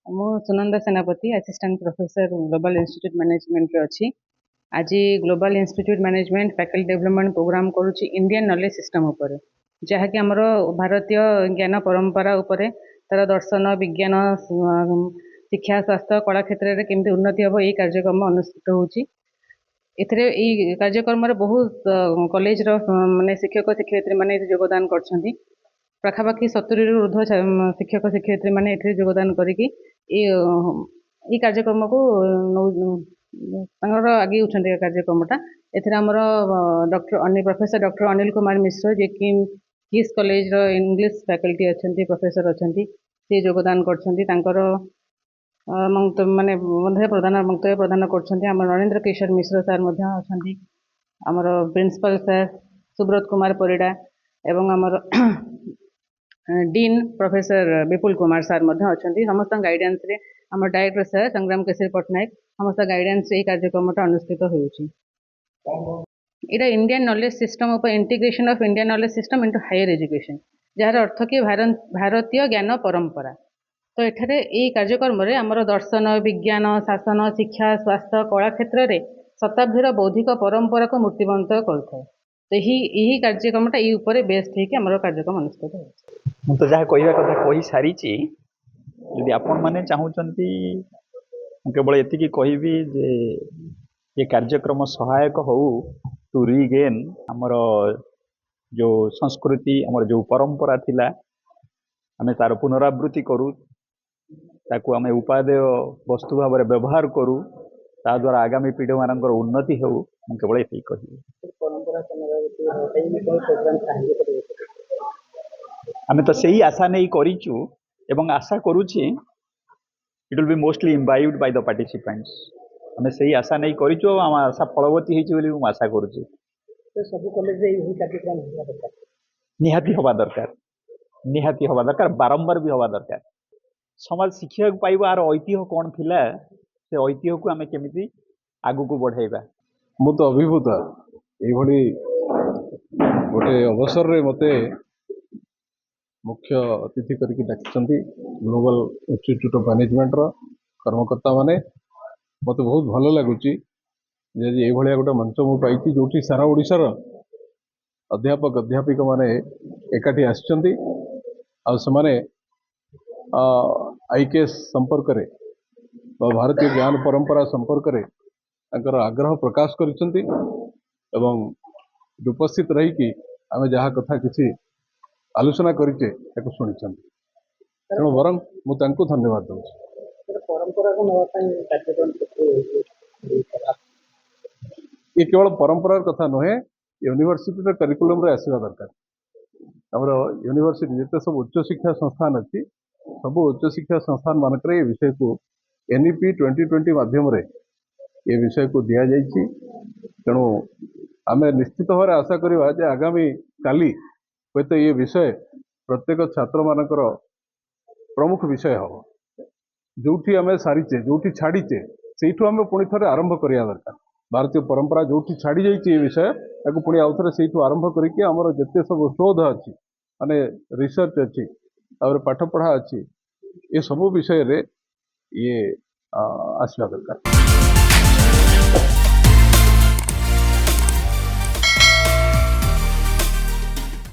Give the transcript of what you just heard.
मु Sunanda Senapati assistant professor Global Institute Management रे अछि। आज Global Institute Management faculty development programme करूची इंडियन नॉलेज सिस्टम ऊपर, जहाँ कि हमर भारतीय ज्ञान परंपरा ऊपर तार दर्शन विज्ञान शिक्षा स्वास्थ्य कला क्षेत्र में केमती उन्नति हम यही कार्यक्रम अनुष्ठित होची। एथिरे ई कार्यक्रम रे बहुत कॉलेज रो माने शिक्षक शिक्षयित्री माने योगदान करछंती। पाखापाखि 70 रु ऊर्ध्व शिक्षक शिक्षयित्री माने एथिरे योगदान करिकि ई कार्यक्रम को आगे उठे कार्यक्रमटा एथिरे हमर प्रोफेसर डॉक्टर अनिल कुमार मिश्र जे कि किस कॉलेज रो इंग्लिश फैकल्टी अच्छे प्रोफेसर अच्छे से योगदान कर माने वक्तव्य प्रदान कर नरेंद्र किशोर मिश्र सार आमर प्रिंसिपल सर सुब्रत कुमार परिडा एवं आमर डीन प्रोफेसर विपुल कुमार सार अच्छा समस्त गाइडेंस रे आम डायरेक्टर सर संग्राम केसरी पट्टनायक समस्त गाइडेंस ये कार्यक्रम अनुष्ठित होउची। इटा Indian knowledge system of integration of Indian knowledge system into higher education, जार अर्थ कि भारतीय ज्ञान परंपरा। तो एठारे यही कार्यक्रम रे आमर दर्शन विज्ञान शासन शिक्षा स्वास्थ्य कला क्षेत्र में शताब्दीर बौद्धिक परंपरा को मूर्तिबंत करता है। तो यही कार्यक्रमटा ये ऊपर बेस्ड है कि आमर कार्यक्रम अनुष्ठित हो। तो जहाँ कहवा कथा कही सारी यदि आपण मैंने चाहूँगी केवल एति कहबी जे ये कार्यक्रम सहायक हो टू रीगेन आमर जो संस्कृति आमर जो परंपरा थिला आमे तार पुनरावृत्ति करूँ ताकू आमे उपादेय वस्तु भाव में व्यवहार करूँ ता द्वारा आगामी पीढ़ी मान उन्नति हो केवल ये कह आमे तो सही आशा नहीं करूँ एवं आशा करुच्ची it will be mostly imbibed by the participants. आमे सही आशा नहीं करूँ आम आशा फलवती होती आशा करुच्ची। सब कॉलेज कार्यक्रम निहाती हवा दरकार निहाती हवा दरकार बारंबार भी हवा दरकार। समाज शिक्षा पाइब आर ऐतिह्य कौन थिला से ऐतिह्य को आमे केमिति आगु को बढ़ाइबा। मु तो अभिभूत ये गोटे अवसर रे मते मुख्य अतिथि करके डाकिछंती ग्लोबल इंस्टीट्यूट ऑफ मैनेजमेंट रो कर्मकर्ता माने मते बहुत भलो लागुची जे ये भलिया गोटे मंच मु पाइती जोठी सारा ओडिसा रो अध्यापक अध्यापिका माने एकाठी आछंती आ समाने आईकेएस संपर्क रे भारतीय ज्ञान परंपरा संपर्क रे तांकर आग्रह प्रकाश करिसंती एवं उपस्थित रही कि आमे जहाँ कथा किसी आलोचना करिचे ताको सुनिसंती तेणु वरं मु तांको धन्यवाद दूँ। परंपरा को ये केवल परंपरार कथा नुहे यूनिवर्सिटी करिकुलम रे आसीबा दरकार। हमर यूनिवर्सिटी जिते सब उच्च शिक्षा संस्थान अच्छी सब उच्च शिक्षा संस्थान मानक ये विषय को एनईपी 2020 माध्यम रे ये विषय को दिया जाइछि। तेणु आमे निश्चित भाव आशा करिबा जे आगामी काली होते ये विषय प्रत्येक छात्र मानकर प्रमुख विषय हम जोठी आमे सारीचे जोठी छाड़ीचे सेठू आमे पुणी थे आरंभ करिया दरकार। भारतीय परंपरा जोठी छाड़ी जाइए ये विषय ताको पुणी आउ थे सेठू आरंभ करके आमर जिते सब शोध अच्छी माने रिसर्च अच्छी और पाठ पढ़ा अच्छी ये सब विषय रे ये आसवा दरकार।